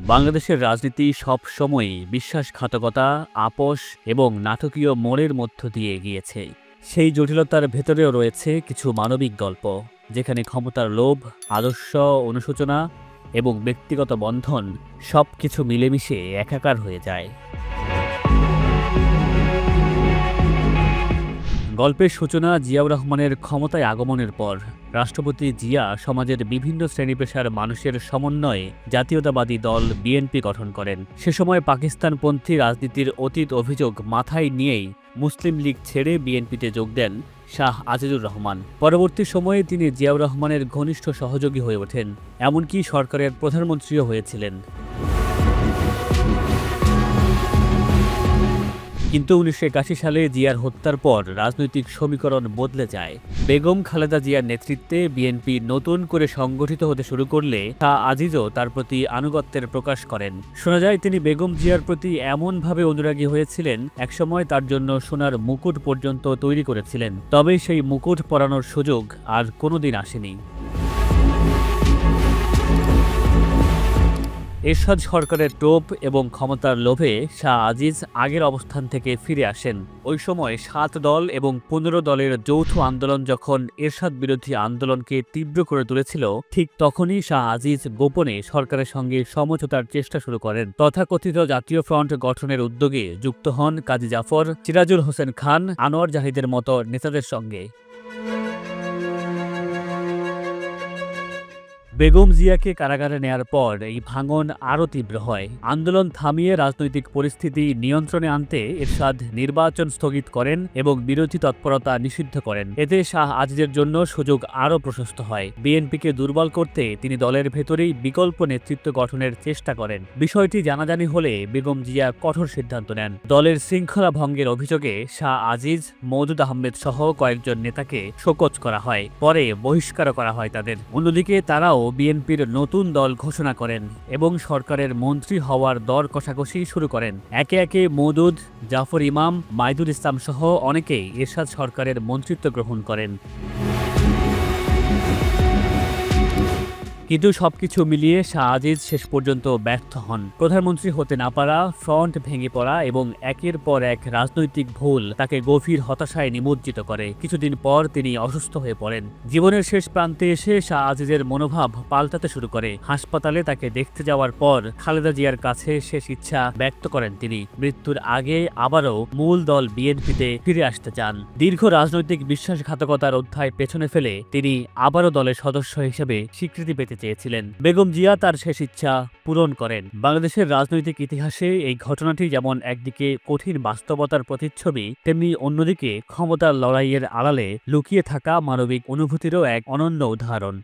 বাংলাদেশের রাজনীতি সবসময়ই বিশ্বাসঘাতকতা, আপোস এবং নাটকীয় মোড়ের মধ্য দিয়ে এগিয়েছে। সেই জটিলতার ভেতরেও রয়েছে কিছু মানবিক গল্প, যেখানে ক্ষমতার লোভ, আদর্শ অনুশোচনা এবং ব্যক্তিগত বন্ধন সবকিছু মিলেমিশে একাকার হয়ে যায়। গল্পের সূচনা জিয়াউর রহমানের ক্ষমতায় আগমনের পর। রাষ্ট্রপতি জিয়া সমাজের বিভিন্ন শ্রেণী-পেশার মানুষের সমন্বয়ে জাতীয়তাবাদী দল বিএনপি গঠন করেন। সে সময় পাকিস্তানপন্থী রাজনীতির অতীত অভিযোগ মাথায় নিয়েই মুসলিম লীগ ছেড়ে বিএনপিতে যোগ দেন শাহ আজিজুর রহমান। পরবর্তী সময়ে তিনি জিয়াউর রহমানের ঘনিষ্ঠ সহযোগী হয়ে ওঠেন, এমনকি সরকারের প্রধানমন্ত্রীও হয়েছিলেন। কিন্তু ১৯৮১ সালে জিয়ার হত্যার পর রাজনৈতিক সমীকরণ বদলে যায়। বেগম খালেদা জিয়ার নেতৃত্বে বিএনপি নতুন করে সংগঠিত হতে শুরু করলে শাহ আজিজও তার প্রতি আনুগত্যের প্রকাশ করেন। শোনা যায় তিনি বেগম জিয়ার প্রতি এমনভাবে অনুরাগী হয়েছিলেন, একসময় তার জন্য সোনার মুকুট পর্যন্ত তৈরি করেছিলেন। তবে সেই মুকুট পরানোর সুযোগ আর কোনোদিন আসেনি। এরশাদ সরকারের টোপ এবং ক্ষমতার লোভে শাহ আজিজ আগের অবস্থান থেকে ফিরে আসেন। ওই সময় ৭ দল এবং ১৫ দলের যৌথ আন্দোলন যখন এরশাদ বিরোধী আন্দোলনকে তীব্র করে তুলেছিল, ঠিক তখনই শাহ আজিজ গোপনে সরকারের সঙ্গে সমঝোতার চেষ্টা শুরু করেন। তথাকথিত জাতীয় ফ্রন্ট গঠনের উদ্যোগে যুক্ত হন কাজী জাফর, সিরাজুল হোসেন খান, আনোয়ার জাহিদের মতো নেতাদের সঙ্গে। বেগম জিয়াকে কারাগারে নেয়ার পর এই ভাঙন আরও তীব্র হয়। আন্দোলন থামিয়ে রাজনৈতিক পরিস্থিতি নিয়ন্ত্রণে আনতে এরশাদ নির্বাচন স্থগিত করেন এবং বিরোধী তৎপরতা নিষিদ্ধ করেন। এতে শাহ আজিজের জন্য সুযোগ আরও প্রশস্ত হয়। বিএনপিকে দুর্বল করতে তিনি দলের ভেতরেই বিকল্প নেতৃত্ব গঠনের চেষ্টা করেন। বিষয়টি জানাজানি হলে বেগম জিয়া কঠোর সিদ্ধান্ত নেন। দলের শৃঙ্খলা ভঙ্গের অভিযোগে শাহ আজিজ, মওদুদ আহমেদ সহ কয়েকজন নেতাকে শোকজ করা হয়। পরে বহিষ্কার করা হয় তাদের। অন্যদিকে তারাও বিএনপির নতুন দল ঘোষণা করেন এবং সরকারের মন্ত্রী হওয়ার দর কষাকষি শুরু করেন। একে একে মওদুদ, জাফর ইমাম, মাইদুল ইসলাম সহ অনেকেই এরশাদ সরকারের মন্ত্রিত্ব গ্রহণ করেন। কিন্তু সবকিছু মিলিয়ে শাহ আজিজ শেষ পর্যন্ত ব্যর্থ হন। প্রধানমন্ত্রী হতে না পারা, ফ্রন্ট ভেঙে পড়া এবং একের পর এক রাজনৈতিক ভুল তাকে গভীর হতাশায় নিমজ্জিত করে। কিছুদিন পর তিনি অসুস্থ হয়ে পড়েন। জীবনের শেষ প্রান্তে এসে শাহ আজিজের মনোভাব পাল্টাতে শুরু করে। হাসপাতালে তাকে দেখতে যাওয়ার পর খালেদা জিয়ার কাছে শেষ ইচ্ছা ব্যক্ত করেন তিনি। মৃত্যুর আগে আবারও মূল দল বিএনপিতে ফিরে আসতে চান। দীর্ঘ রাজনৈতিক বিশ্বাসঘাতকতার অধ্যায় পেছনে ফেলে তিনি আবারও দলের সদস্য হিসেবে স্বীকৃতি পেতে চেয়েছিলেন। বেগম জিয়া তার শেষ ইচ্ছা পূরণ করেন। বাংলাদেশের রাজনৈতিক ইতিহাসে এই ঘটনাটি যেমন একদিকে কঠিন বাস্তবতার প্রতিচ্ছবি, তেমনি অন্যদিকে ক্ষমতার লড়াইয়ের আড়ালে লুকিয়ে থাকা মানবিক অনুভূতিরও এক অনন্য উদাহরণ।